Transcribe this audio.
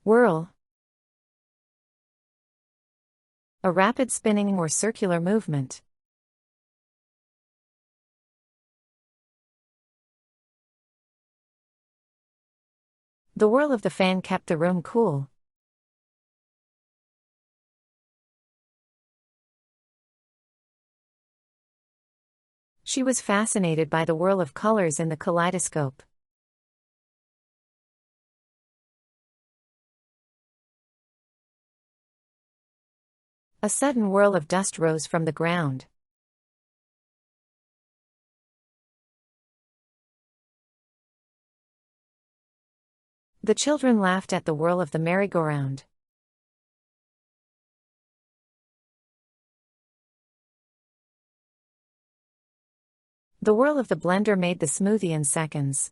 Whirl. A rapid spinning or circular movement. The whirl of the fan kept the room cool. She was fascinated by the whirl of colors in the kaleidoscope. A sudden whirl of dust rose from the ground. The children laughed at the whirl of the merry-go-round. The whirl of the blender made the smoothie in seconds.